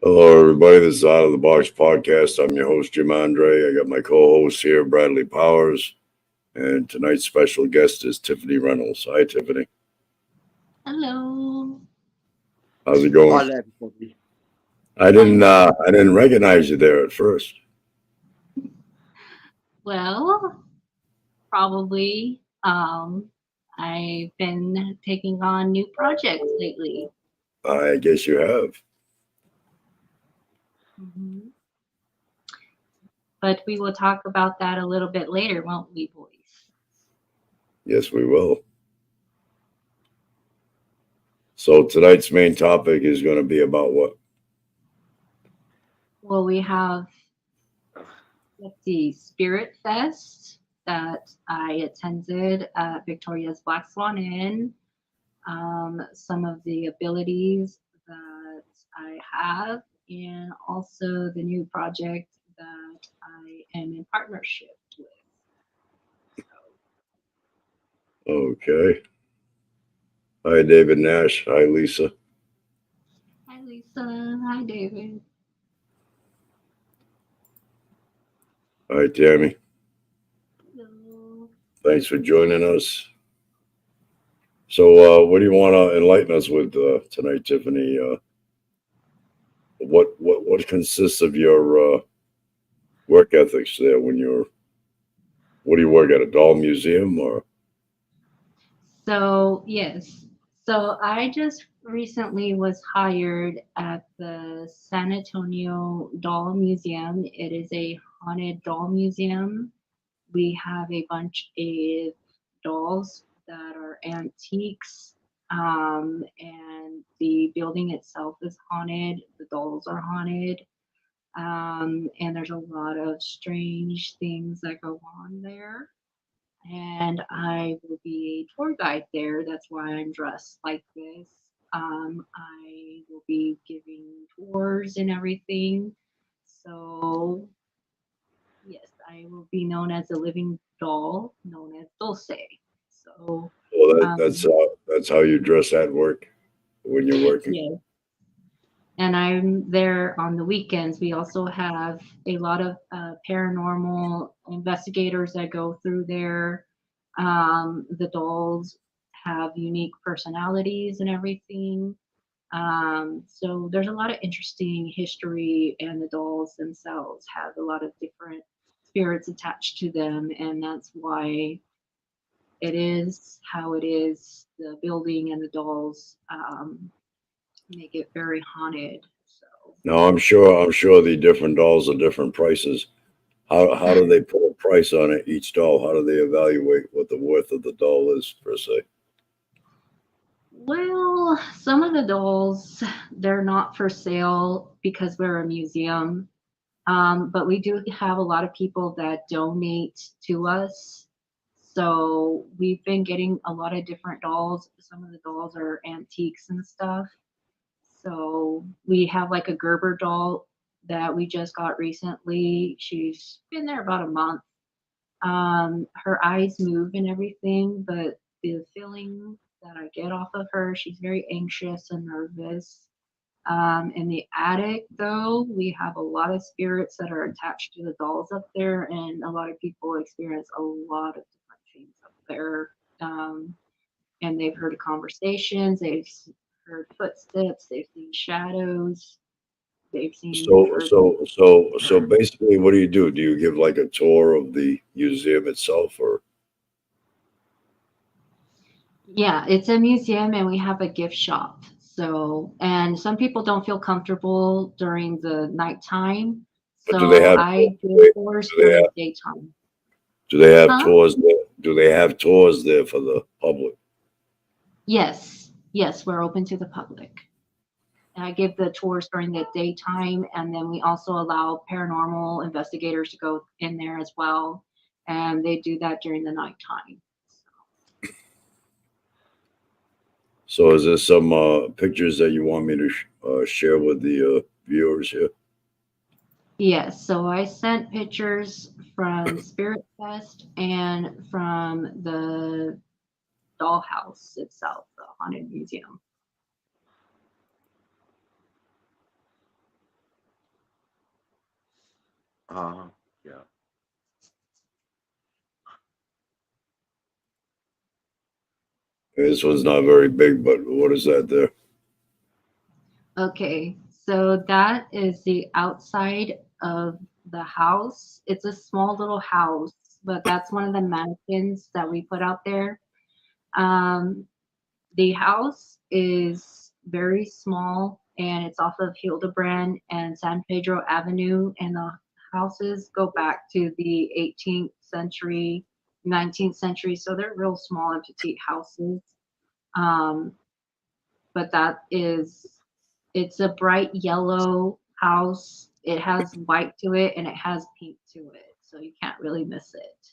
Hello, everybody. This is Out of the Box Podcast. I'm your host, Jim Andre. I got my co-host here, Bradley Powers, and tonight's special guest is Tiffany Reynolds. Hi, Tiffany. Hello. How's it going? Hi, everybody. I didn't recognize you there at first. Well, probably. I've been taking on new projects lately. I guess you have. Mhm. But we will talk about that a little bit later, won't we, boys? Yes, we will. So tonight's main topic is going to be about what? Well, we have, let's see, Spirit Fest that I attended at Victoria's Black Swan Inn. Some of the abilities that I have, and also the new project that I am in partnership with. Okay. Hi, David Nash. Hi, Lisa. Hi, Lisa. Hi, David. Hi, Tammy. Hello. Thanks for joining us. So, what do you want to enlighten us with tonight, Tiffany? What consists of your work ethics there when you're? What do you work at, a doll museum or? So, yes. So I just recently was hired at the San Antonio Doll Museum. It is a haunted doll museum. We have a bunch of dolls that are antiques, and the building itself is haunted. The dolls are haunted, and there's a lot of strange things that go on there. And I will be a tour guide there. That's why I'm dressed like this. I will be giving tours and everything. So yes, I will be known as a living doll, known as Dulce. So, Well, um, that's how you dress at work when you're working. yeah, and I'm there on the weekends. We also have a lot of paranormal investigators that go through there. The dolls have unique personalities and everything. So there's a lot of interesting history, and the dolls themselves have a lot of different spirits attached to them, and that's why it is how it is. The building and the dolls make it very haunted. So Now I'm sure the different dolls are different prices. How do they put a price on it, each doll? How do they evaluate what the worth of the doll is per se? well, some of the dolls, they're not for sale because we're a museum. But we do have a lot of people that donate to us. So we've been getting a lot of different dolls. Some of the dolls are antiques and stuff. So we have like a Gerber doll that we just got recently. She's been there about a month. Her eyes move and everything, but the feeling that I get off of her, she's very anxious and nervous. In the attic, though, we have a lot of spirits that are attached to the dolls up there, and a lot of people experience a lot of different things up there. Um, and they've heard conversations, heard footsteps, they've seen shadows, they've So heard. so so basically, what do you do? Do you give like a tour of the museum itself, or Yeah, it's a museum, and we have a gift shop. So, and some people don't feel comfortable during the nighttime. but do they So have I do give they, tours do they during have the daytime. do they have Huh? tours there? Do they have tours there for the public? Yes, yes, we're open to the public. And I give the tours during the daytime, and then we also allow paranormal investigators to go in there as well, and they do that during the nighttime. So is there some pictures that you want me to share with the viewers here? Yes, so I sent pictures from Spirit Fest and from the dollhouse itself, the haunted museum. Yeah. This one's not very big, but what is that there? Okay, so that is the outside of the house. It's a small little house, but that's one of the mannequins that we put out there. Um, the house is very small, and it's off of Hildebrand and San Pedro Avenue, and the houses go back to the 18th century, 19th century, so they're real small and petite houses. Um, but it's a bright yellow house. It has white to it and it has pink to it, so you can't really miss it.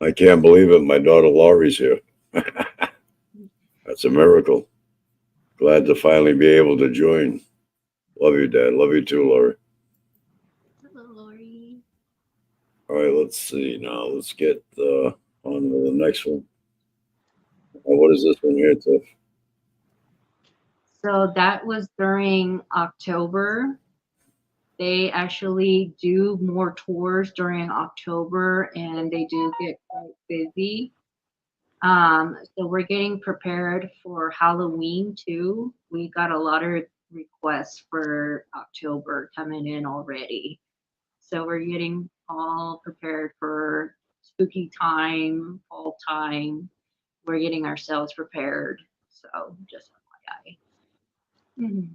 I can't believe it. My daughter Laurie's here. That's a miracle. Glad to finally be able to join. Love you, Dad. Love you too, Laurie. Hello, Lori. All right, let's see now. Let's get on to the next one. What is this one here, Tiff? So that was during October. They actually do more tours during October, and they do get quite busy. So we're getting prepared for Halloween too. We got a lot of requests for October coming in already. So we're getting all prepared for spooky time, fall time. We're getting ourselves prepared. So just FYI. Mhm.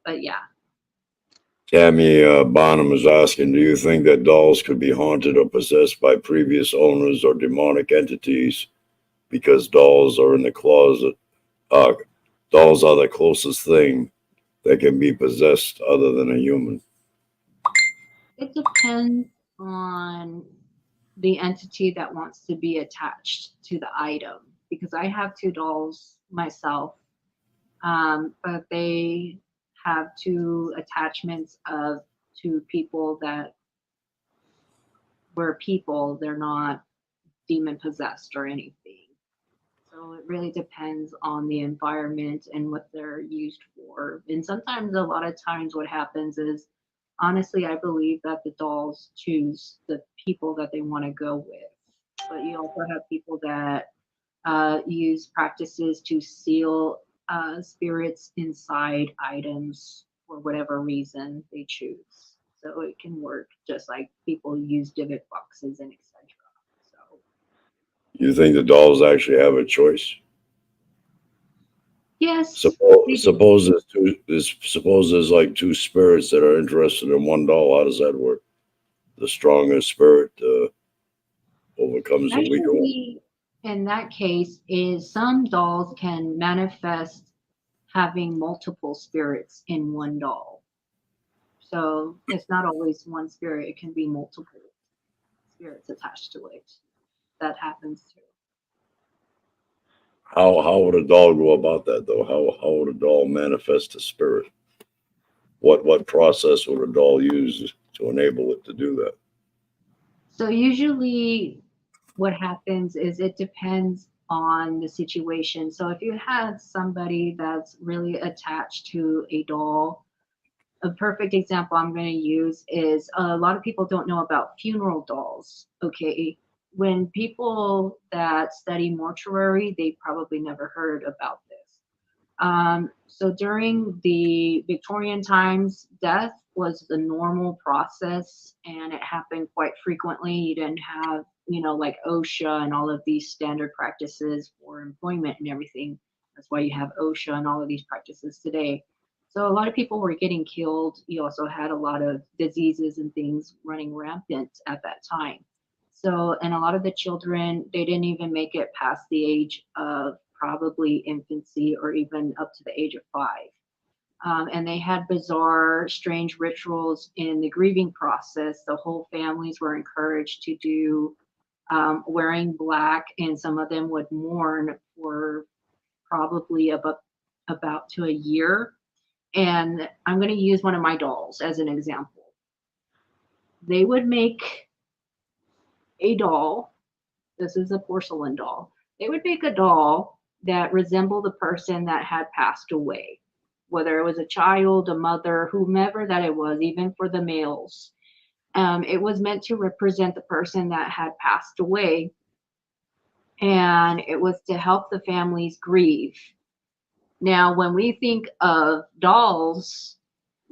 But yeah. Tammy Bonham is asking, do you think that dolls could be haunted or possessed by previous owners or demonic entities because dolls are in the closet? Uh, Dolls are the closest thing that can be possessed other than a human. It depends on the entity that wants to be attached to the item, because I have two dolls myself, but they have two attachments of two people that were people. They're not demon possessed or anything. So it really depends on the environment and what they're used for. And sometimes, a lot of times, what happens is, honestly, I believe that the dolls choose the people that they want to go with. But you also have people that use practices to seal spirits inside items for whatever reason they choose. So it can work just like people use divot boxes and etc. So You think the dolls actually have a choice? yes, they Suppose, do. suppose suppose there's like two spirits that are interested in one doll. How does that work? The stronger spirit overcomes the weaker one. Actually, in that case, is some dolls can manifest having multiple spirits in one doll. So it's not always one spirit, it can be multiple spirits attached to it. That happens too. How would a doll go about that though? How would a doll manifest a spirit? What process would a doll use to enable it to do that? So usually what happens is it depends on the situation. So if you have somebody that's really attached to a doll, a perfect example I'm going to use is a lot of people don't know about funeral dolls. Okay. When people that study mortuary, they probably never heard about this. So during the Victorian times, death was the normal process and it happened quite frequently. You didn't have, like OSHA and all of these standard practices for employment and everything. That's why you have OSHA and all of these practices today. So a lot of people were getting killed. You also had a lot of diseases and things running rampant at that time. So, and a lot of the children, they didn't even make it past the age of probably infancy or even up to the age of 5. And they had bizarre, strange rituals in the grieving process. The whole families were encouraged to do wearing black, and some of them would mourn for probably about to a year. And I'm going to use one of my dolls as an example. They would make a doll. This is a porcelain doll. They would make a doll that resembled the person that had passed away, whether it was a child, a mother, whomever that it was, even for the males. It was meant to represent the person that had passed away, and it was to help the families grieve. Now, when we think of dolls,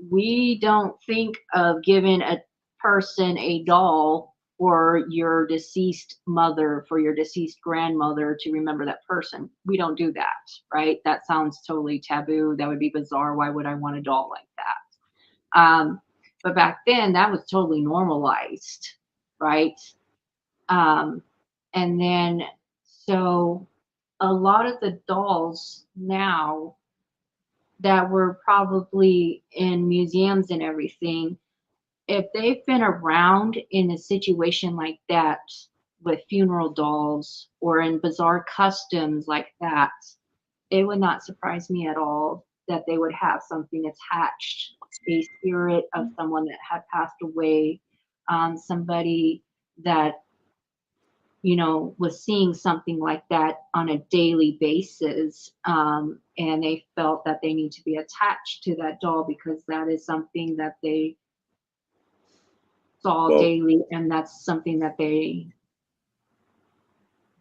we don't think of giving a person a doll for your deceased mother, for your deceased grandmother to remember that person. We don't do that, right? That sounds totally taboo. That would be bizarre. Why would I want a doll like that? But back then, that was totally normalized, right? Um, and then, so a lot of the dolls now that were probably in museums and everything, if they've been around in a situation like that with funeral dolls or in bizarre customs like that, it would not surprise me at all that they would have something attached, a spirit of someone that had passed away, somebody that was seeing something like that on a daily basis. And they felt that they need to be attached to that doll because that is something that they saw Well, daily and that's something that they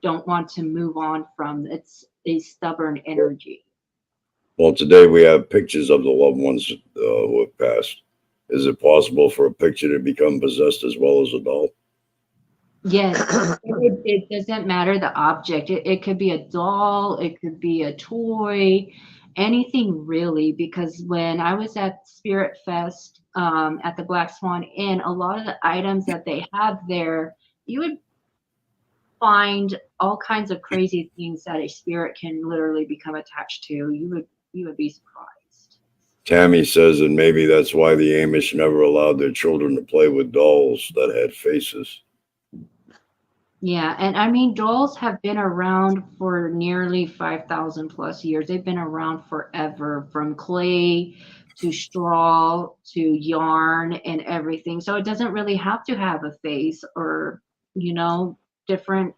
don't want to move on from. It's a stubborn energy. well, today we have pictures of the loved ones who have passed. Is it possible for a picture to become possessed as well as a doll? Yes, it doesn't matter the object. It could be a doll, it could be a toy, anything really. Because when I was at Spirit Fest at the Black Swan Inn, a lot of the items that they have there, you would find all kinds of crazy things that a spirit can literally become attached to. You would be surprised. Tammy says that maybe that's why the Amish never allowed their children to play with dolls that had faces. Yeah, and I mean, dolls have been around for nearly 5,000 plus years. They've been around forever, from clay to straw to yarn and everything. So it doesn't really have to have a face or, you know, different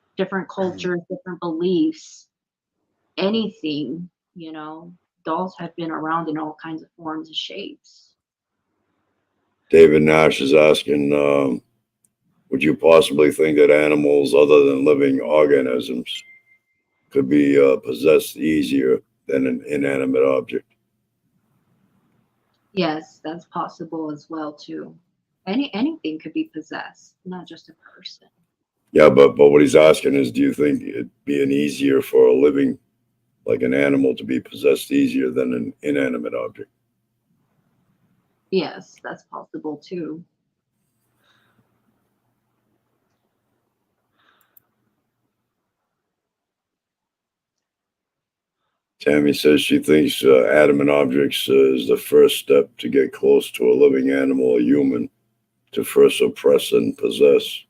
cultures, different beliefs, anything, dolls have been around in all kinds of forms and shapes. David Nash is asking, would you possibly think that animals other than living organisms could be possessed easier than an inanimate object? Yes, that's possible as well too. Anything could be possessed, not just a person. Yeah, but what he's asking is, do you think it'd be an easier for a living, like an animal, to be possessed easier than an inanimate object? Yes, that's possible too. Tammy says she thinks adamant objects is the first step to get close to a living animal or human to first oppress and possess.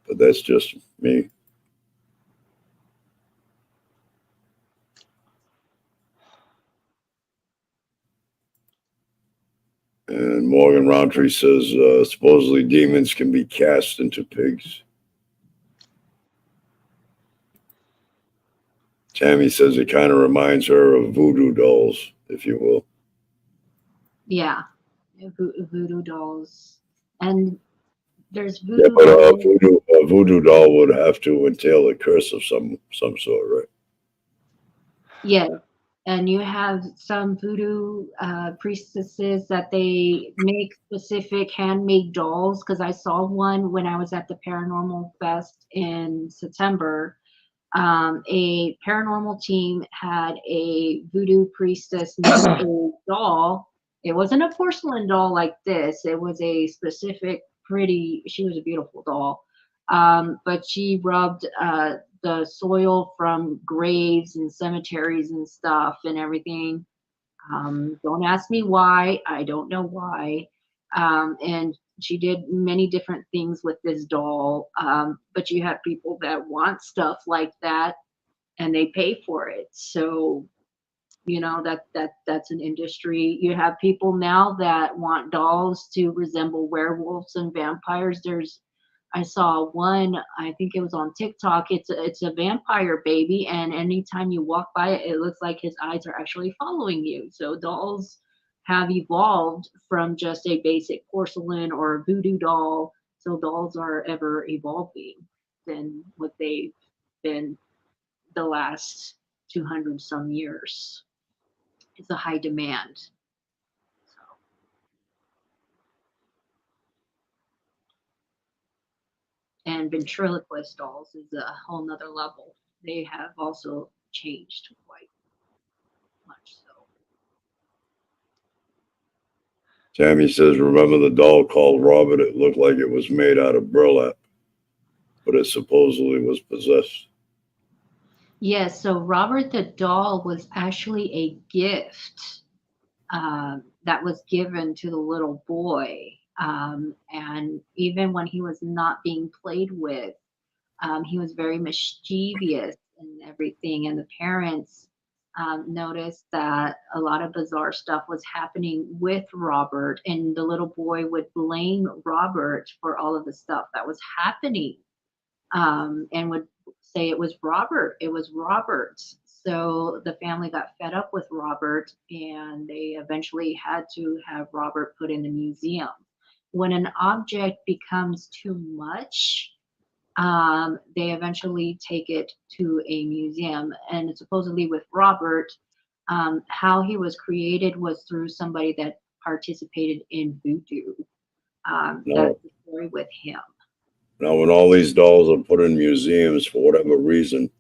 But that's just me. And Morgan Roundtree says supposedly demons can be cast into pigs. Tammy says it kind of reminds her of voodoo dolls, if you will. Yeah, voodoo dolls, and there's Yeah, voodoo but dolls. a voodoo doll would have to entail a curse of some sort, right? Yes, and you have some voodoo priestesses that they make specific handmade dolls. Because I saw one when I was at the Paranormal Fest in September. A paranormal team had a voodoo priestess make a doll. It wasn't a porcelain doll like this. It was a specific, pretty. She was a beautiful doll, but she rubbed the soil from graves and cemeteries and stuff and everything. Don't ask me why. I don't know why. And she did many different things with this doll. But you have people that want stuff like that and they pay for it. So, that's an industry. You have people now that want dolls to resemble werewolves and vampires. I saw one, I think it was on TikTok. It's a vampire baby, and anytime you walk by it, it looks like his eyes are actually following you. So dolls have evolved from just a basic porcelain or a voodoo doll. So dolls are ever evolving than what they've been the last 200 some years. It's a high demand. So, and ventriloquist dolls is a whole nother level. They have also changed quite much so. Tammy says, remember the doll called Robert? It looked like it was made out of burlap, but it supposedly was possessed. Yes, so Robert the doll was actually a gift that was given to the little boy. And even when he was not being played with, he was very mischievous and everything. And the parents noticed that a lot of bizarre stuff was happening with Robert, and the little boy would blame Robert for all of the stuff that was happening, and would say it was Robert, it was Robert's. So the family got fed up with Robert, and they eventually had to have Robert put in the museum. When an object becomes too much, they eventually take it to a museum. And supposedly with Robert, how he was created was through somebody that participated in voodoo. Now, That's the story with him. now, when all these dolls are put in museums for whatever reason,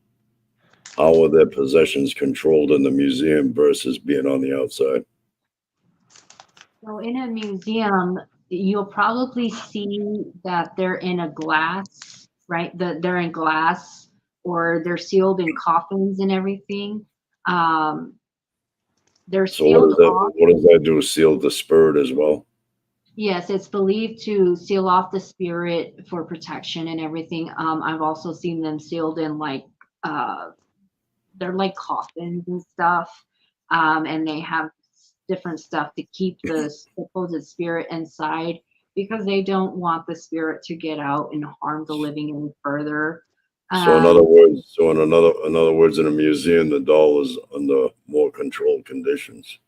how are their possessions controlled in the museum versus being on the outside? So in a museum, you'll probably see that they're in a glass, right? They're in glass, or they're sealed in coffins and everything. Um, they're So what sealed does that off. what does that do? Seal the spirit as well? Yes, it's believed to seal off the spirit for protection and everything. I've also seen them sealed in uh, they're like coffins and stuff, and they have different stuff to keep the supposed spirit inside because they don't want the spirit to get out and harm the living any further. So Um, in other words, in a museum, the doll is under more controlled conditions.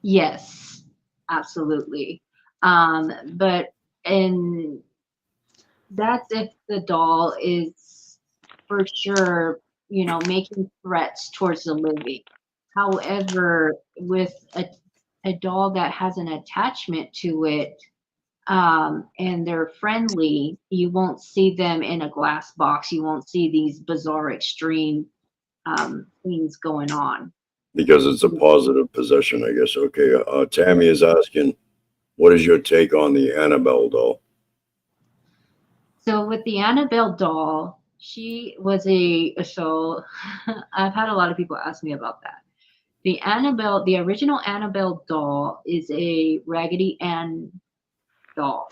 yes, absolutely. But in That's if the doll is for sure, making threats towards the living. However, with a a doll that has an attachment to it, and they're friendly, you won't see them in a glass box. You won't see these bizarre extreme things going on. Because it's a positive possession, I guess. Okay. Tammy is asking, what is your take on the Annabelle doll? So with the Annabelle doll, she was so I've had a lot of people ask me about that. The original Annabelle doll is a Raggedy Ann doll,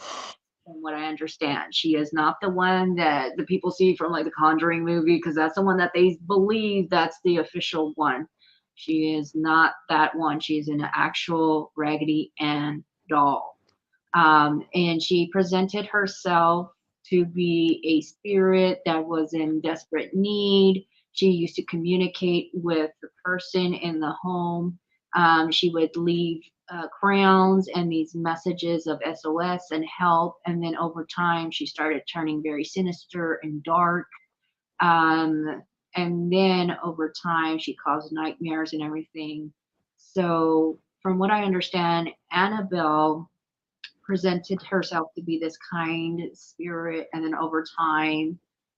from what I understand. She is not the one that the people see from like the Conjuring movie, because that's the one that they believe that's the official one. She is not that one. She is an actual Raggedy Ann doll. And she presented herself to be a spirit that was in desperate need. She used to communicate with the person in the home. She would leave crowns and these messages of SOS and help. And then over time, she started turning very sinister and dark. And then over time, she caused nightmares and everything. So, from what I understand, Annabelle presented herself to be this kind spirit, and then over time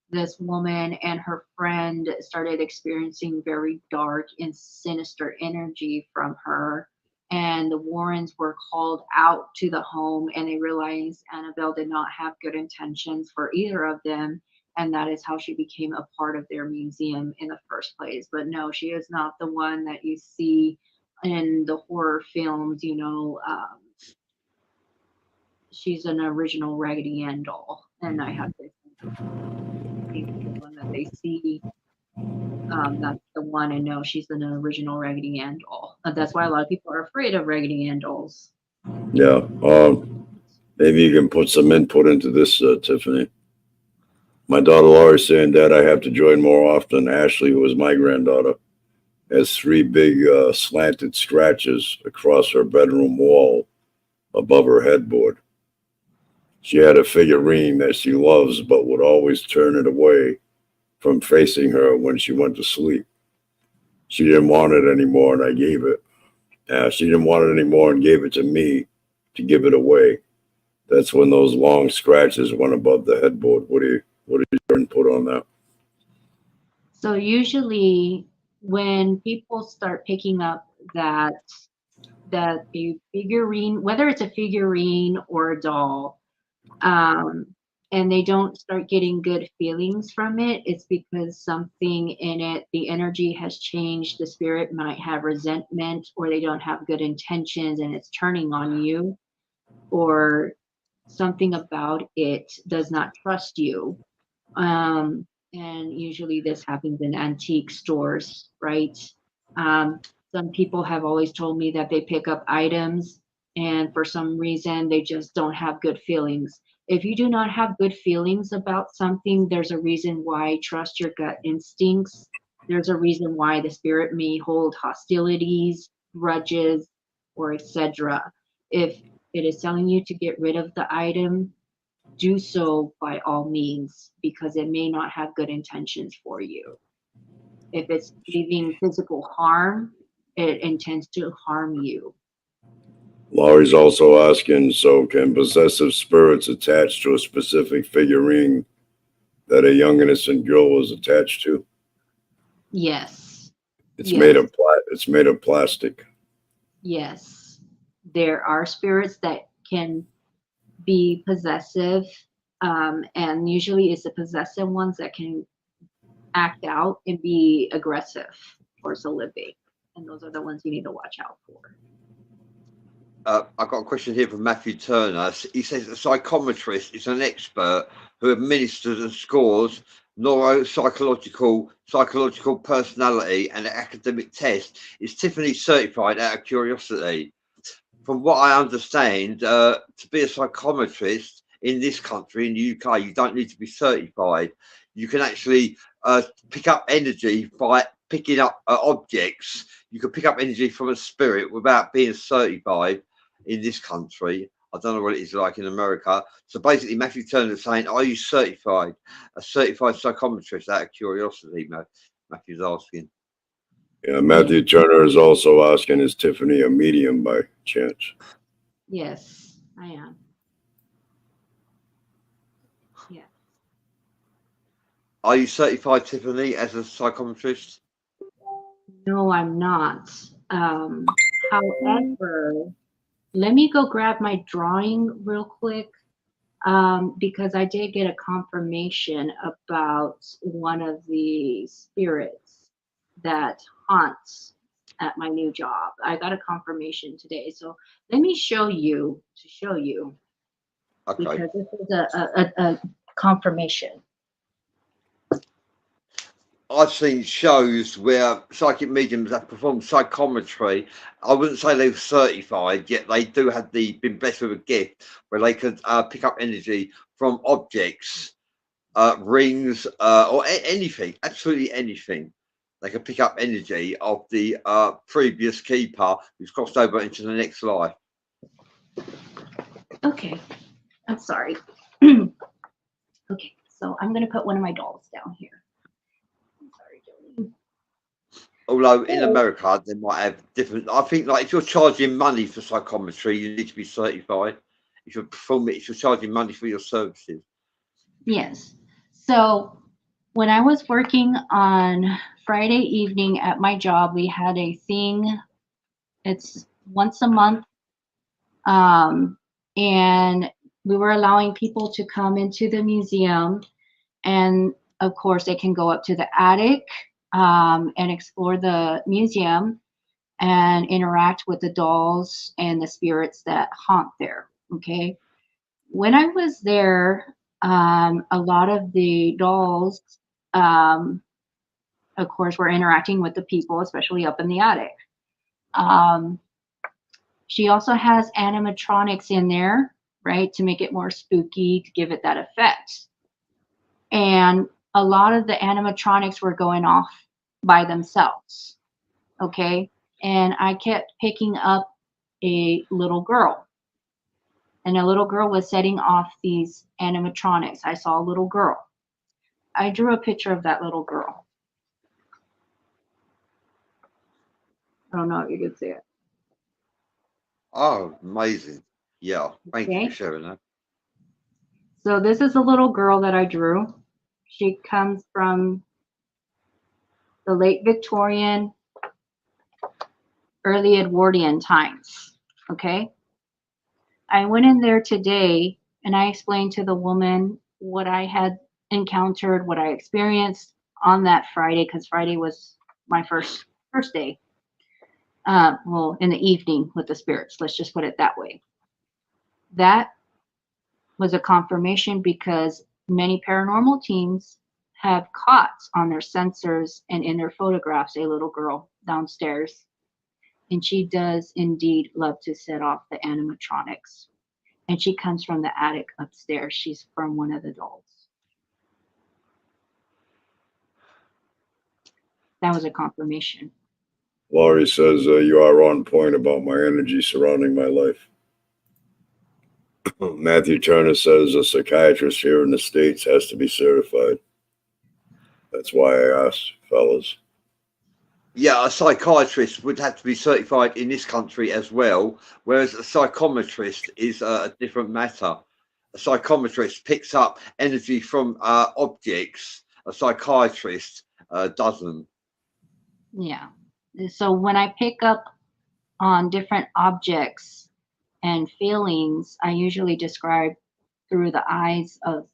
this woman and her friend started experiencing very dark and sinister energy from her, and the Warrens were called out to the home, and they realized Annabelle did not have good intentions for either of them, and that is how she became a part of their museum in the first place. But no, she is not the one that you see in the horror films, she's an original Raggedy Ann doll, and I have to think the one that they see. That's the one, and no, she's an original Raggedy Ann doll. That's why a lot of people are afraid of Raggedy Ann dolls. Yeah. Maybe you can put some input into this, Tiffany. My daughter Laura's saying, Dad, I have to join more often. Ashley, who was my granddaughter, has 3 big slanted scratches across her bedroom wall above her headboard. She had a figurine that she loves, but would always turn it away from facing her when she went to sleep. She didn't want it anymore, and I gave it. She didn't want it anymore and gave it to me to give it away. That's when those long scratches went above the headboard. What is your input on that? So usually when people start picking up that a figurine, whether it's a figurine or a doll, and they don't start getting good feelings from it, it's because something in it, the energy has changed. The spirit might have resentment, or they don't have good intentions and it's turning on you, or something about it does not trust you. And usually this happens in antique stores, right? Um, some people have always told me that they pick up items and for some reason they just don't have good feelings. If you do not have good feelings about something, there's a reason why. Trust your gut instincts. There's a reason why the spirit may hold hostilities, grudges, or etc. If it is telling you to get rid of the item, do so by all means, because it may not have good intentions for you. If it's leaving physical harm, it intends to harm you. Laurie's also asking, so can possessive spirits attach to a specific figurine that a young innocent girl was attached to? Yes. It's Yes. made of plastic. Yes. There are spirits that can be possessive, and usually it's the possessive ones that can act out and be aggressive towards the living. And those are the ones you need to watch out for. I've got a question here from Matthew Turner. He says a psychometrist is an expert who administers and scores neuropsychological, psychological personality and academic tests. Is Tiffany certified out of curiosity? From what I understand, to be a psychometrist in this country, in the UK, you don't need to be certified. You can actually pick up energy by picking up objects. You can pick up energy from a spirit without being certified in this country. I don't know what it is like in America. So basically, Matthew Turner is saying, are you certified? A certified psychometrist out of curiosity, Matthew's asking. Yeah, Matthew Turner is also asking, is Tiffany a medium by chance? Yes, I am. Yeah. Are you certified, Tiffany, as a psychometrist? No, I'm not. However, let me go grab my drawing real quick, because I did get a confirmation about one of the spirits that haunts at my new job. I got a confirmation today. So let me show you Okay. because this is a confirmation. I've seen shows where psychic mediums have performed psychometry. I wouldn't say they're certified, yet they do have been blessed with a gift where they could pick up energy from objects, rings, or anything, absolutely anything. They can pick up energy of the previous keeper who's crossed over into the next life. Okay, I'm sorry. Okay, so I'm gonna put one of my dolls down here. I'm sorry, Jolene. Although in America they might have different. I think like if you're charging money for psychometry, you need to be certified. If you're charging money for your services. Yes. So when I was working on Friday evening at my job, we had a thing. It's once a month. And we were allowing people to come into the museum. And of course, they can go up to the attic and explore the museum and interact with the dolls and the spirits that haunt there. Okay. When I was there, a lot of the dolls, um, of course, were interacting with the people, especially up in the attic. Um, she also has animatronics in there, right, to make it more spooky, to give it that effect. And a lot of the animatronics were going off by themselves. Okay. And I kept picking up a little girl. And a little girl was setting off these animatronics. I saw a little girl. I drew a picture of that little girl. I don't know if you can see it. Oh, amazing! Yeah, thank you Okay. for sharing that. So this is a little girl that I drew. She comes from the late Victorian, early Edwardian times. Okay. I went in there today and I explained to the woman what I had encountered, what I experienced on that Friday, because Friday was my first day. Well, in the evening with the spirits, let's just put it that way. That was a confirmation because many paranormal teams have caught on their sensors and in their photographs a little girl downstairs. And she does indeed love to set off the animatronics. And she comes from the attic upstairs. She's from one of the dolls. That was a confirmation. Laurie says, you are on point about my energy surrounding my life. Matthew Turner says a psychiatrist here in the States has to be certified. That's why I asked, fellas. Yeah, a psychiatrist would have to be certified in this country as well, whereas a psychometrist is a different matter. A psychometrist picks up energy from objects. A psychiatrist doesn't. Yeah. So when I pick up on different objects and feelings, I usually describe through the eyes of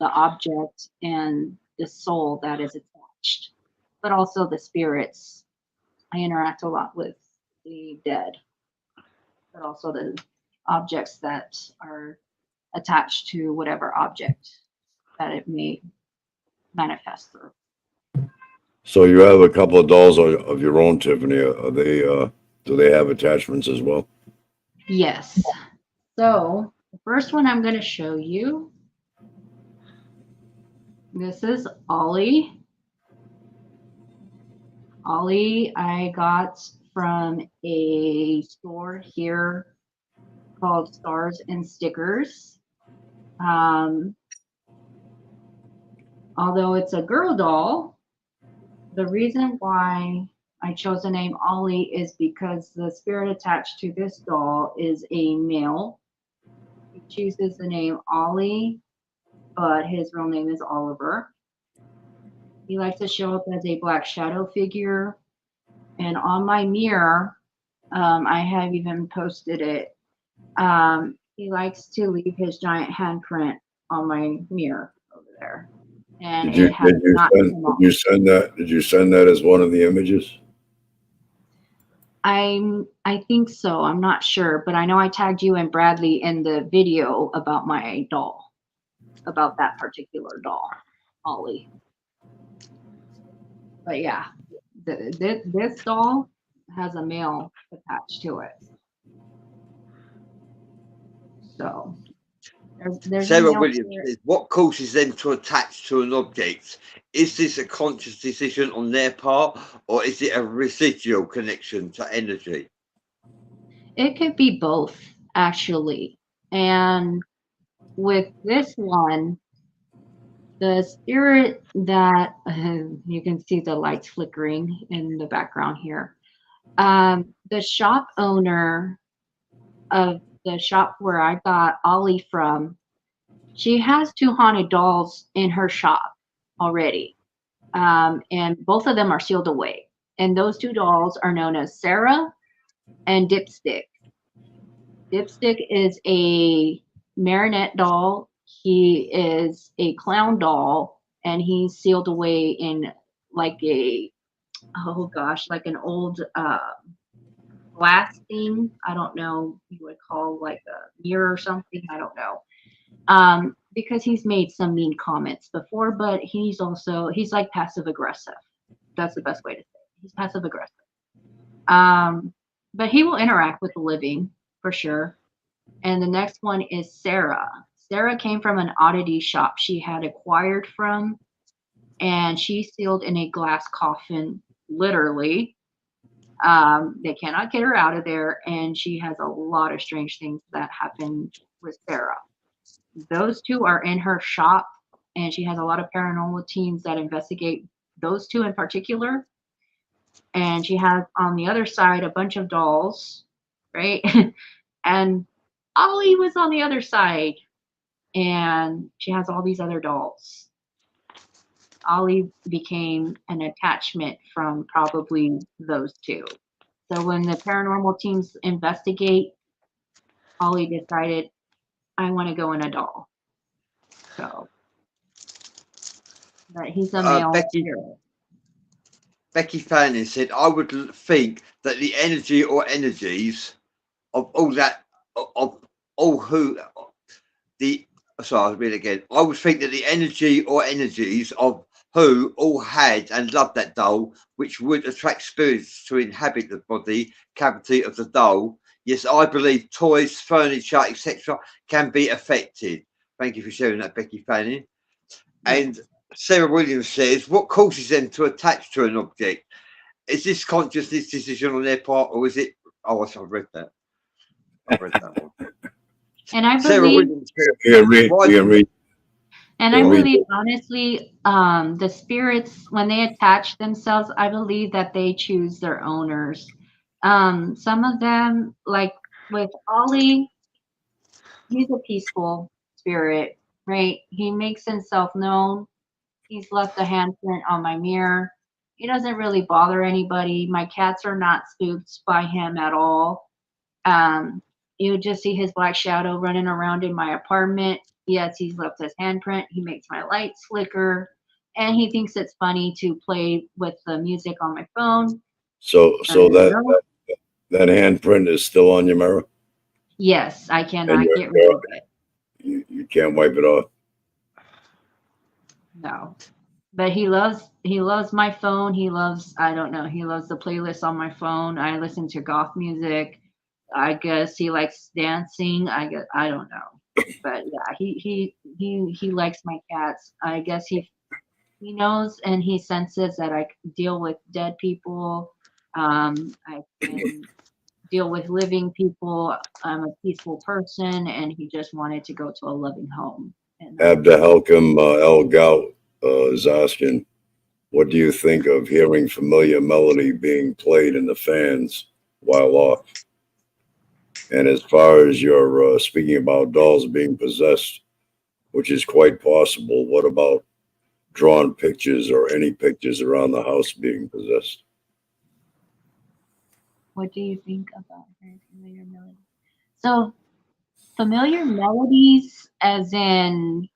the object and the soul that is attached, but also the spirits. I interact a lot with the dead, but also the objects that are attached to whatever object that it may manifest through. So you have a couple of dolls of your own, Tiffany. Are they, do they have attachments as well? Yes. So the first one I'm going to show you. This is Ollie. Ollie, I got from a store here called Stars and Stickers. Although it's a girl doll, the reason why I chose the name Ollie is because the spirit attached to this doll is a male. He chooses the name Ollie, but his real name is Oliver. He likes to show up as a black shadow figure. And on my mirror, I have even posted it. He likes to leave his giant handprint on my mirror over there. And Did you it has not come off. did you send that? Did you send that as one of the images? I think so. I'm not sure, but I know I tagged you and Bradley in the video about my doll, about that particular doll, Ollie. But yeah, this doll has a male attached to it. So there's a Sarah male Williams spirit. says, what causes them to attach to an object? Is this a conscious decision on their part, or is it a residual connection to energy? It could be both, actually. And with this one, the spirit that you can see the lights flickering in the background here. The shop owner of the shop where I got Ollie from, she has 2 haunted dolls in her shop already. And both of them are sealed away. And those 2 dolls are known as Sarah and Dipstick. Dipstick is a marionette doll. He is a clown doll, and he's sealed away in like a, oh gosh, like an old glass thing. I don't know, you would call like a mirror or something. I don't know. Because he's made some mean comments before, but he's like passive aggressive. That's the best way to say it. He's passive aggressive. But he will interact with the living for sure. And the next one is Sarah. Sarah came from an oddity shop she had acquired from, and she's sealed in a glass coffin, literally. They cannot get her out of there, and she has a lot of strange things that happen with Sarah. Those 2 are in her shop, and she has a lot of paranormal teams that investigate those 2 in particular. And she has on the other side a bunch of dolls, right? And Ollie was on the other side, and she has all these other dolls. Ollie became an attachment from probably those 2. So when the paranormal teams investigate, Ollie decided, I want to go in a doll. So, but he's a male spirit. Becky Fanning said, I would think that the energy or energies of all that, of all who, sorry, I'll read it again. I would think that the energy or energies of who all had and loved that doll, which would attract spirits to inhabit the body cavity of the doll. Yes, I believe toys, furniture, etc. can be affected. Thank you for sharing that, Becky Fanning. And Sarah Williams says, what causes them to attach to an object? Is this consciousness decision on their part, or is it? Oh, I've read that. I've read that one. And I Sarah believe, Williams read. and I believe honestly, the spirits, when they attach themselves, I believe that they choose their owners. Some of them, like with Ollie, he's a peaceful spirit, right? He makes himself known. He's left a handprint on my mirror. He doesn't really bother anybody. My cats are not spooked by him at all. You would just see his black shadow running around in my apartment. Yes, he's left his handprint. He makes my lights flicker. And he thinks it's funny to play with the music on my phone. So that handprint is still on your mirror? Yes, I cannot get rid of it. You can't wipe it off? No. But he loves my phone. He loves, I don't know, he loves the playlist on my phone. I listen to goth music. I guess he likes dancing. I don't know. But yeah, he likes my cats. I guess he knows and he senses that I deal with dead people. I can deal with living people. I'm a peaceful person, and he just wanted to go to a loving home. And Abductee El Gout is asking, What do you think of hearing familiar melody being played in the fans while off? And as far as your speaking about dolls being possessed, which is quite possible, what about drawn pictures or any pictures around the house being possessed? What do you think about hearing familiar melodies? So familiar melodies, as in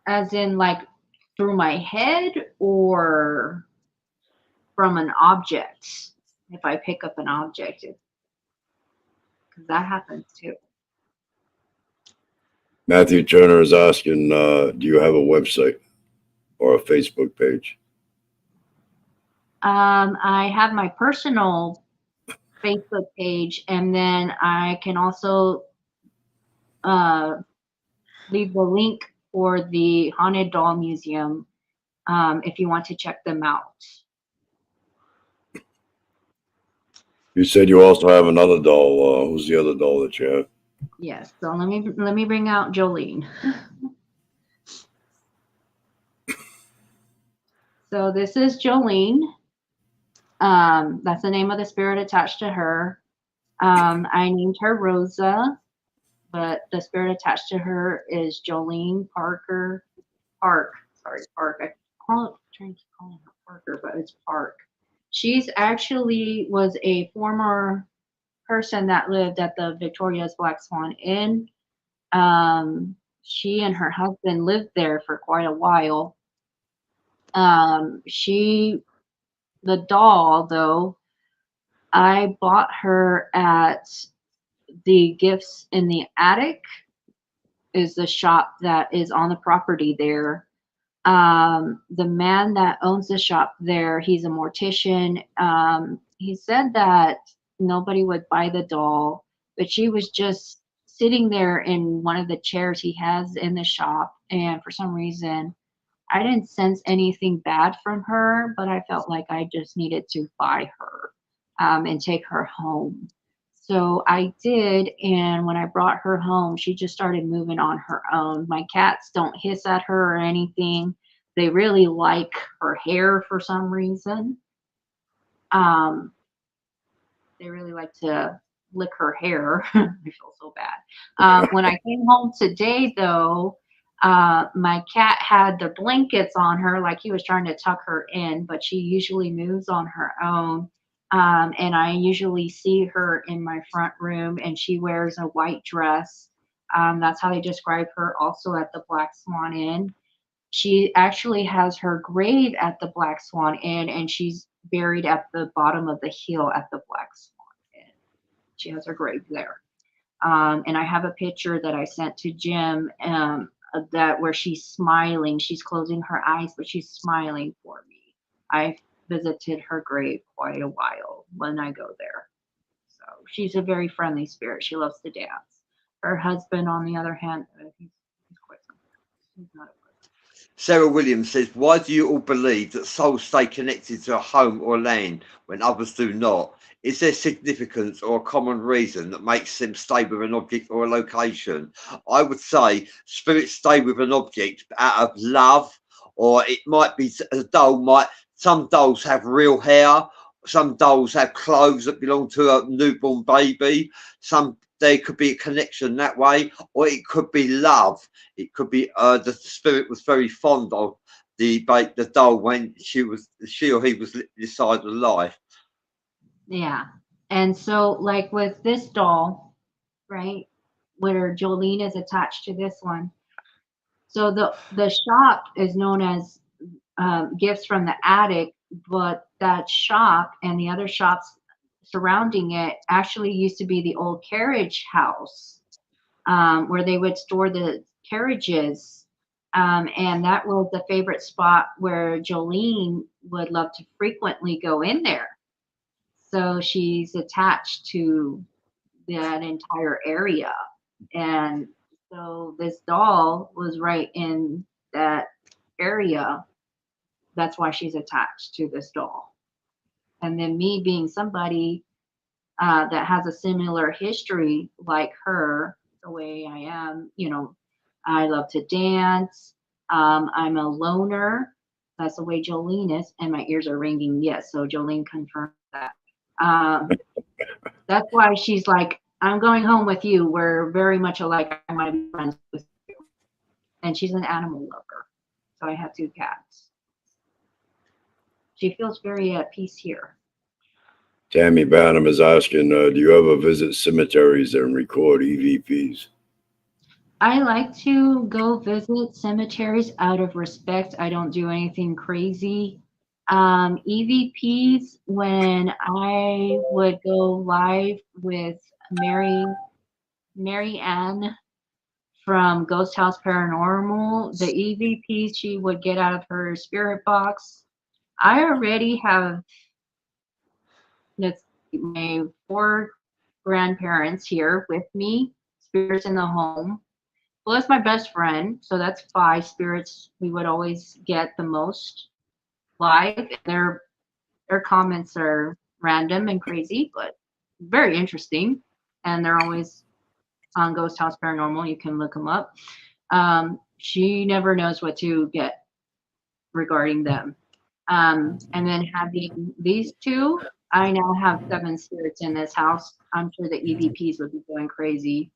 like through my head or from an object. If I pick up an object, because that happens too. Matthew Turner is asking, do you have a website or a Facebook page? I have my personal Facebook page, and then I can also leave the link for the Haunted Doll Museum if you want to check them out. You said you also have another doll. Who's the other doll that you have? Yes, so let me bring out Jolene. So this is Jolene. That's the name of the spirit attached to her. I named her Rosa, but the spirit attached to her is Jolene Park. Sorry, Park. Trying to keep calling her Parker, but it's Park. She's actually was a former person that lived at the Victoria's Black Swan Inn. She and her husband lived there for quite a while. The doll, though, I bought her at the Gifts in the Attic, is the shop that is on the property there. The man that owns the shop there, he's a mortician. He said that nobody would buy the doll, but she was just sitting there in one of the chairs he has in the shop. And for some reason, I didn't sense anything bad from her, but I felt like I just needed to buy her and take her home. So I did, and when I brought her home, she just started moving on her own. My cats don't hiss at her or anything. They really like her hair for some reason. They really like to lick her hair. I feel so bad. When I came home today, though, my cat had the blankets on her like he was trying to tuck her in, but she usually moves on her own. And I usually see her in my front room, and she wears a white dress. That's how they describe her also at the Black Swan Inn. She actually has her grave at the Black Swan Inn, and she's buried at the bottom of the hill at the Black Swan Inn. She has her grave there. And I have a picture that I sent to Jim that where she's smiling. She's closing her eyes, but she's smiling for me. I visited her grave quite a while when I go there. So she's a very friendly spirit. She loves to dance. Her husband, on the other hand, he's quite something. He's not a Sarah Williams says, why do you all believe that souls stay connected to a home or land when others do not? Is there significance or a common reason that makes them stay with an object or a location? I would say spirits stay with an object out of love, or it might be a doll. Some dolls have real hair, some dolls have clothes that belong to a newborn baby. There could be a connection that way, or it could be love. It could be the spirit was very fond of the doll when she or he was this side of life. Yeah. And so, like with this doll, right, where Jolene is attached to this one. So the shop is known as Gifts from the Attic, but that shop and the other shops surrounding it actually used to be the old carriage house where they would store the carriages. And that was the favorite spot where Jolene would love to frequently go in there. So she's attached to that entire area. And so this doll was right in that area. That's why she's attached to this doll. And then me being somebody that has a similar history like her, the way I am, I love to dance. I'm a loner. That's the way Jolene is, and my ears are ringing. Yes, so Jolene confirmed that. Um, that's why she's like, I'm going home with you. We're very much alike. I want to be friends with you. And she's an animal lover. So I have 2 cats. She feels very at peace here. Tammy Banham is asking, do you ever visit cemeteries and record EVPs? I like to go visit cemeteries out of respect. I don't do anything crazy. EVPs, when I would go live with Mary Ann from Ghost House Paranormal, the EVPs she would get out of her spirit box. I already have, let's see, my 4 grandparents here with me, spirits in the home. Well, that's my best friend, so that's 5 spirits we would always get the most live. Their comments are random and crazy, but very interesting, and they're always on Ghost House Paranormal. You can look them up. She never knows what to get regarding them. And then having these 2, I now have 7 spirits in this house. I'm sure the EVPs would be going crazy.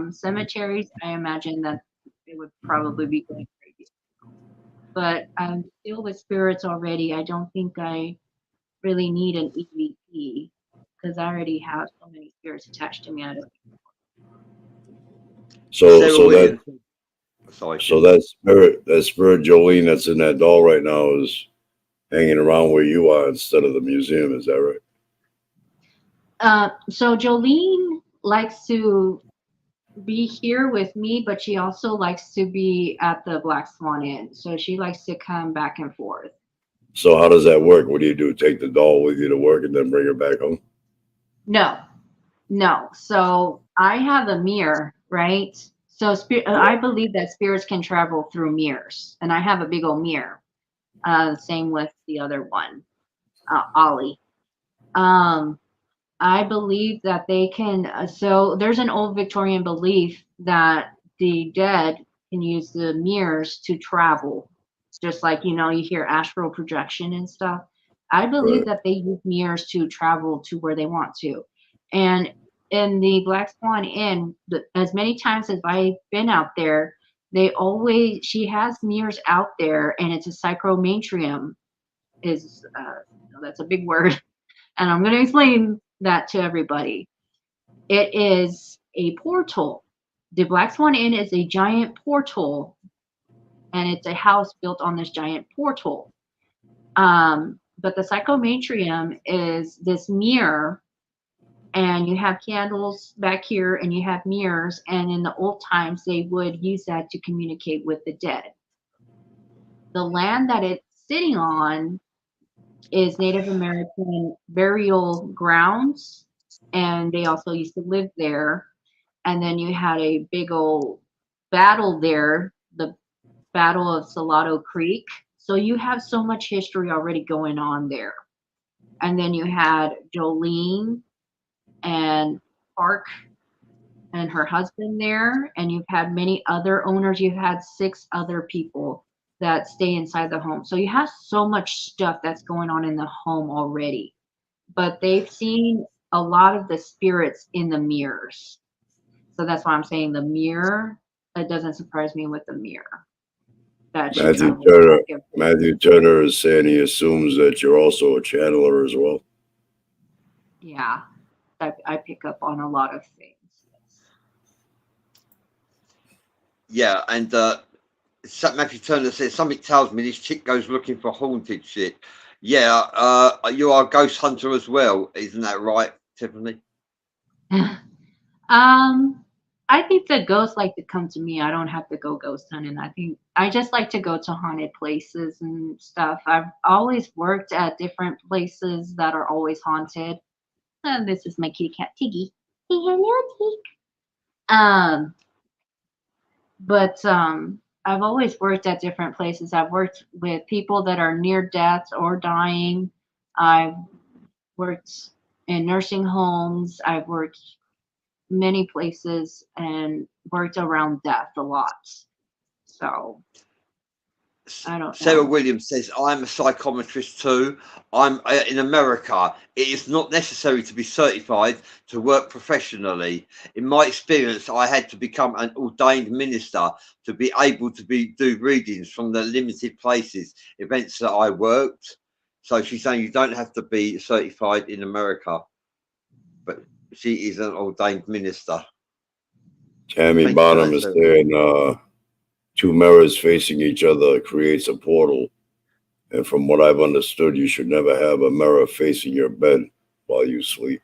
Cemeteries, I imagine that it would probably be going crazy. But I'm still with spirits already. I don't think I really need an EVP because I already have so many spirits attached to me. I don't. So, Sarah so that, Williams. Sorry. so that spirit Jolene that's in that doll right now is hanging around where you are instead of the museum. Is that right? So Jolene likes to be here with me, but she also likes to be at the Black Swan Inn. So she likes to come back and forth. So how does that work? What do you do? Take the doll with you to work and then bring her back home? No. So I have a mirror, right? So I believe that spirits can travel through mirrors, and I have a big old mirror. Same with the other one, Ollie. I believe that they can. So there's an old Victorian belief that the dead can use the mirrors to travel, just like you hear astral projection and stuff. I believe Right. that they use mirrors to travel to where they want to, and in the Black Swan Inn, as many times as I've been out there, she has mirrors out there, and it's a psychometrium. Is That's a big word. And I'm going to explain that to everybody. It is a portal. The Black Swan Inn is a giant portal, and it's a house built on this giant portal. But the psychometrium is this mirror, and you have candles back here, and you have mirrors. And in the old times, they would use that to communicate with the dead. The land that it's sitting on is Native American burial grounds, and they also used to live there. And then you had a big old battle there, the Battle of Salado Creek. So you have so much history already going on there. And then you had Jolene and Park and her husband there, and you've had many other owners. You've had 6 other people that stay inside the home. So you have so much stuff that's going on in the home already. But they've seen a lot of the spirits in the mirrors. So that's why I'm saying the mirror. It doesn't surprise me with the mirror. That she Matthew travels Turner. back and forth. Matthew Turner is saying he assumes that you're also a channeler as well. Yeah, I pick up on a lot of things. Yeah, and Matthew Turner says something tells me this chick goes looking for haunted shit. Yeah, you are a ghost hunter as well, isn't that right, Tiffany? I think the ghosts like to come to me. I don't have to go ghost hunting. I think I just like to go to haunted places and stuff. I've always worked at different places that are always haunted. And this is my kitty cat Tiggy. Say hello, Tig. But I've always worked at different places. I've worked with people that are near death or dying. I've worked in nursing homes. I've worked many places and worked around death a lot. So I don't Sarah know. Williams says, I'm a psychometrist too. I'm in America. It is not necessary to be certified to work professionally. In my experience, I had to become an ordained minister to be able to do readings from the limited places, events that I worked. So she's saying you don't have to be certified in America, but she is an ordained minister. Tammy Thank you for Bonham that, is Sarah. saying two mirrors facing each other creates a portal. And from what I've understood, you should never have a mirror facing your bed while you sleep.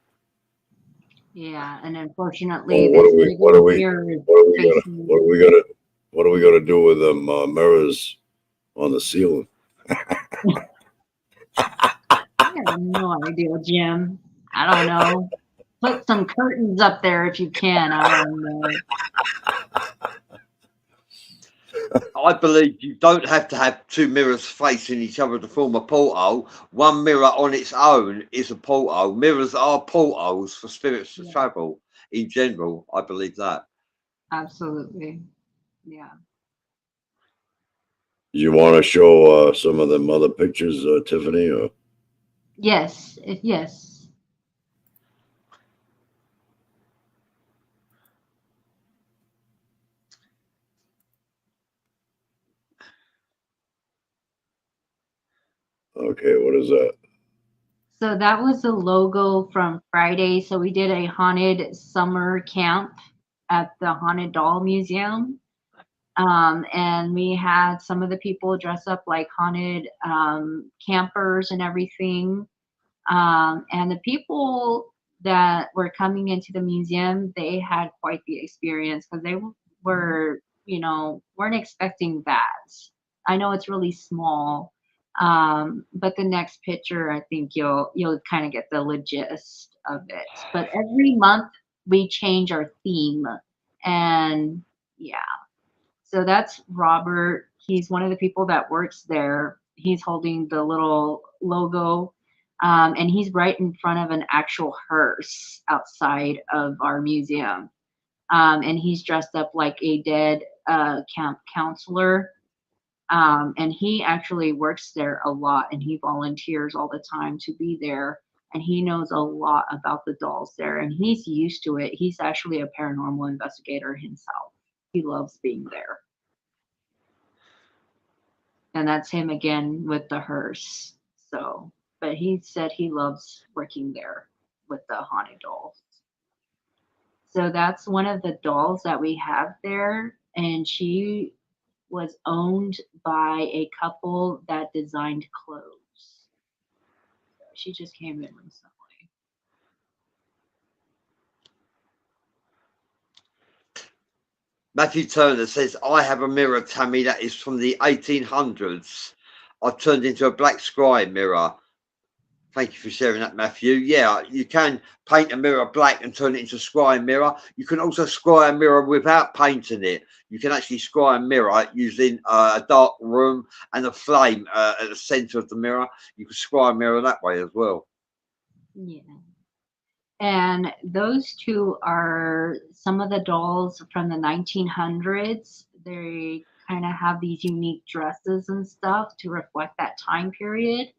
Yeah, and unfortunately, Well, this regular mirror is facing. what are we gonna do with them mirrors on the ceiling? I have no idea, Jim. I don't know. Put some curtains up there if you can. I don't know. I believe you don't have to have two mirrors facing each other to form a portal. One mirror on its own is a portal. Mirrors are portals for spirits to Yeah, travel in general. I believe that. absolutely. Yeah. You want to show some of them other pictures, Tiffany? Or? Yes. Yes. Okay, what is that? So that was the logo from Friday. So we did a haunted summer camp at the Haunted Doll Museum. And we had some of the people dress up like haunted campers and everything. And the people that were coming into the museum, they had quite the experience because they were, weren't expecting that. I know it's really small, but the next picture, I think you'll kind of get the gist of it. But every month we change our theme, and yeah. So that's Robert. He's one of the people that works there. He's holding the little logo, and he's right in front of an actual hearse outside of our museum. And he's dressed up like a dead camp counselor. And he actually works there a lot, and he volunteers all the time to be there. And he knows a lot about the dolls there, and he's used to it. He's actually a paranormal investigator himself. He loves being there. And that's him again with the hearse. So, but he said he loves working there with the haunted dolls. So that's one of the dolls that we have there, and she was owned by a couple that designed clothes. She just came in recently. Matthew Turner says, I have a mirror, Tammy, that is from the 1800s. I turned into a black scry mirror. Thank you for sharing that, Matthew. Yeah, you can paint a mirror black and turn it into a scry mirror. You can also scry a mirror without painting it. You can actually scry a mirror using a dark room and a flame at the center of the mirror. You can scry a mirror that way as well. Yeah. And those two are some of the dolls from the 1900s. They kind of have these unique dresses and stuff to reflect that time period.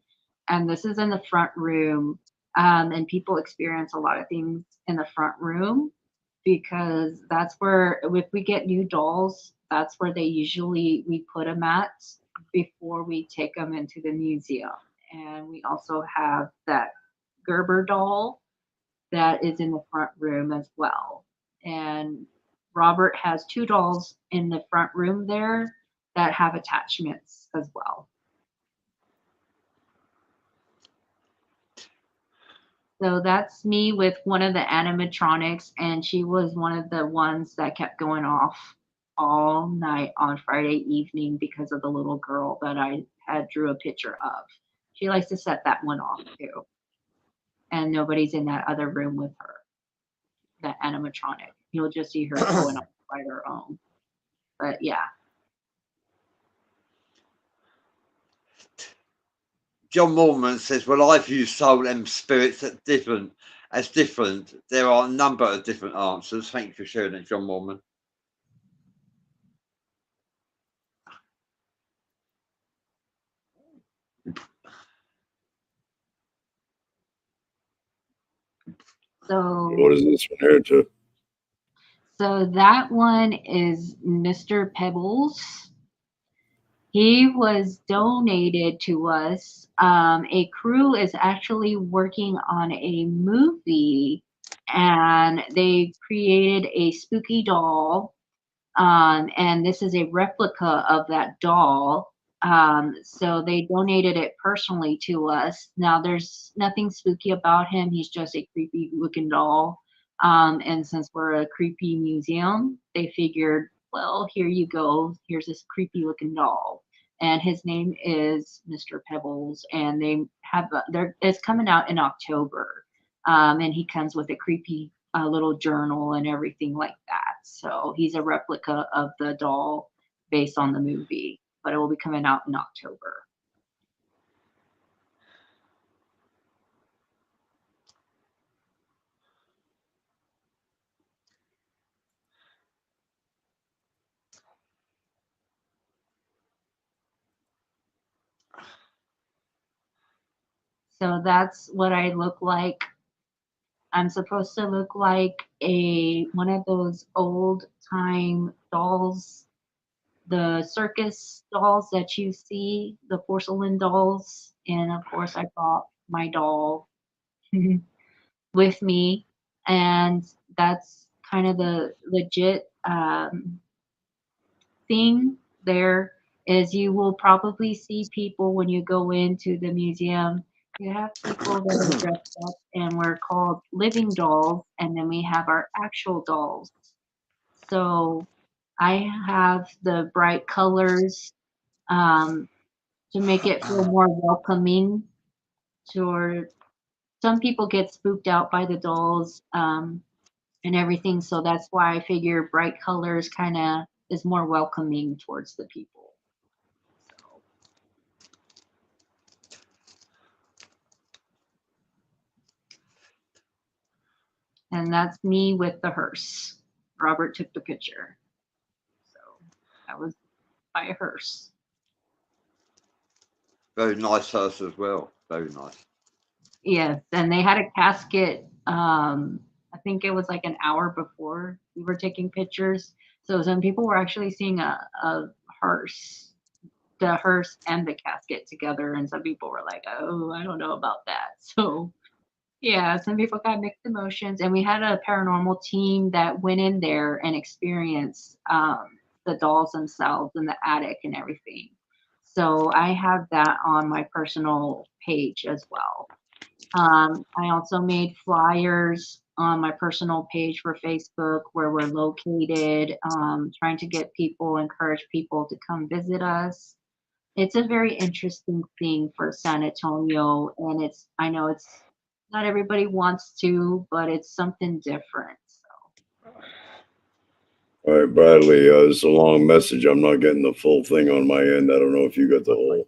And this is in the front room. And people experience a lot of things in the front room because that's where, if we get new dolls, that's where we put them at before we take them into the museum. And we also have that Gerber doll that is in the front room as well. And Robert has two dolls in the front room there that have attachments as well. So that's me with one of the animatronics, and she was one of the ones that kept going off all night on Friday evening because of the little girl that I had drew a picture of. She likes to set that one off too. And nobody's in that other room with her. That animatronic. You'll just see her going off by her own. But yeah. John Mormon says, well, I view soul and spirits as different. There are a number of different answers. Thank you for sharing that, John Mormon. So, What is this one here to? so that one is Mr. Pebbles. He was donated to us. A crew is actually working on a movie, and they created a spooky doll. And this is a replica of that doll. So they donated it personally to us. Now, there's nothing spooky about him. He's just a creepy looking doll. And since we're a creepy museum, they figured, well, here you go. Here's this creepy looking doll. And his name is Mr. Pebbles. And they have, it's coming out in October. And he comes with a creepy little journal and everything like that. So he's a replica of the doll based on the movie, but it will be coming out in October. So that's what I look like. I'm supposed to look like one of those old time dolls, the circus dolls that you see, the porcelain dolls. And of course, I brought my doll with me, and that's kind of the legit thing there. Is you will probably see people when you go into the museum. You have people that are dressed up, and we're called living dolls, and then we have our actual dolls. So I have the bright colors to make it feel more welcoming. To some people get spooked out by the dolls and everything, so that's why I figure bright colors kind of is more welcoming towards the people. So. And that's me with the hearse. Robert took the picture. So that was by a hearse. Very nice hearse as well. Very nice. Yes, and they had a casket. I think it was like an hour before we were taking pictures. So some people were actually seeing a hearse, the hearse and the casket together, and some people were like, "Oh, I don't know about that." So yeah, some people got mixed emotions, and we had a paranormal team that went in there and experienced the dolls themselves in the attic and everything. So I have that on my personal page as well. I also made flyers on my personal page for Facebook where we're located, trying to get people, encourage people to come visit us. It's a very interesting thing for San Antonio, and I know it's not everybody wants to, but it's something different. So. All right, Bradley, it's a long message. I'm not getting the full thing on my end. I don't know if you got the whole.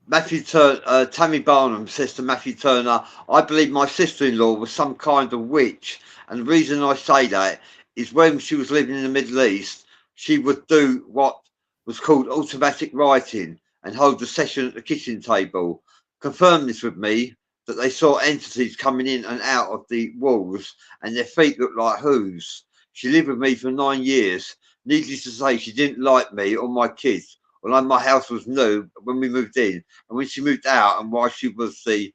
Matthew Turner, Tammy Barnum says to Matthew Turner, I believe my sister-in-law was some kind of witch. And the reason I say that is when she was living in the Middle East, she would do what was called automatic writing and hold a session at the kitchen table. Confirm this with me, that they saw entities coming in and out of the walls and their feet looked like hooves. She lived with me for 9 years. Needless to say, she didn't like me or my kids. Although my house was new when we moved in, and when she moved out, and why she was the.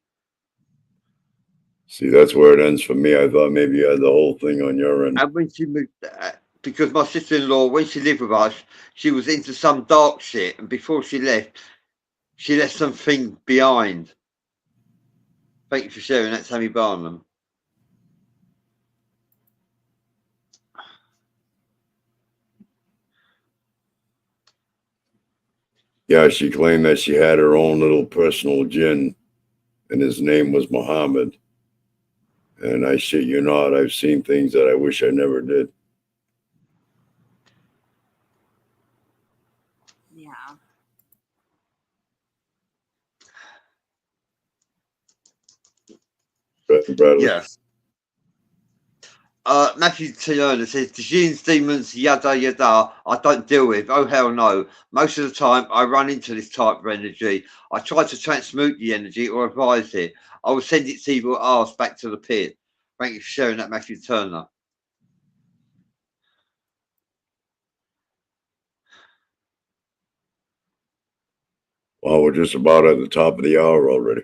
See, that's where it ends for me. I thought maybe you had the whole thing on your end. And when she moved, because my sister-in-law, when she lived with us, she was into some dark shit, and before she left something behind. Thank you for sharing that, Tammy Barnum. Yeah, she claimed that she had her own little personal jinn, and his name was Muhammad. And I shit you not, I've seen things that I wish I never did. Yeah. Bradley. Yes. Matthew Turner says, "Djinns, demons, yada yada, I don't deal with. Oh, hell no. Most of the time, I run into this type of energy. I try to transmute the energy or advise it. I will send its evil arse back to the pit." Thank you for sharing that, Matthew Turner. Well, we're just about at the top of the hour already.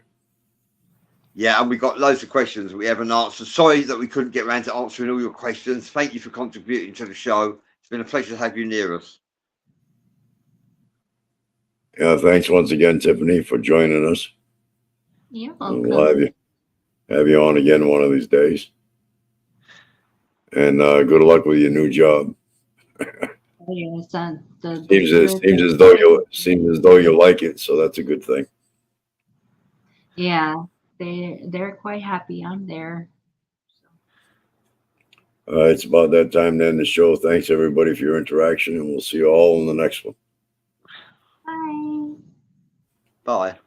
Yeah, and we got loads of questions we haven't answered. Sorry that we couldn't get around to answering all your questions. Thank you for contributing to the show. It's been a pleasure to have you near us. Yeah, thanks once again, Tiffany, for joining us. You're And welcome. we'll have you on again one of these days. And good luck with your new job. Yes, the Seems as though you like it, so that's a good thing. Yeah, they're quite happy I'm there. It's about that time to end the show. Thanks everybody for your interaction, and we'll see you all in the next one. Bye. Bye.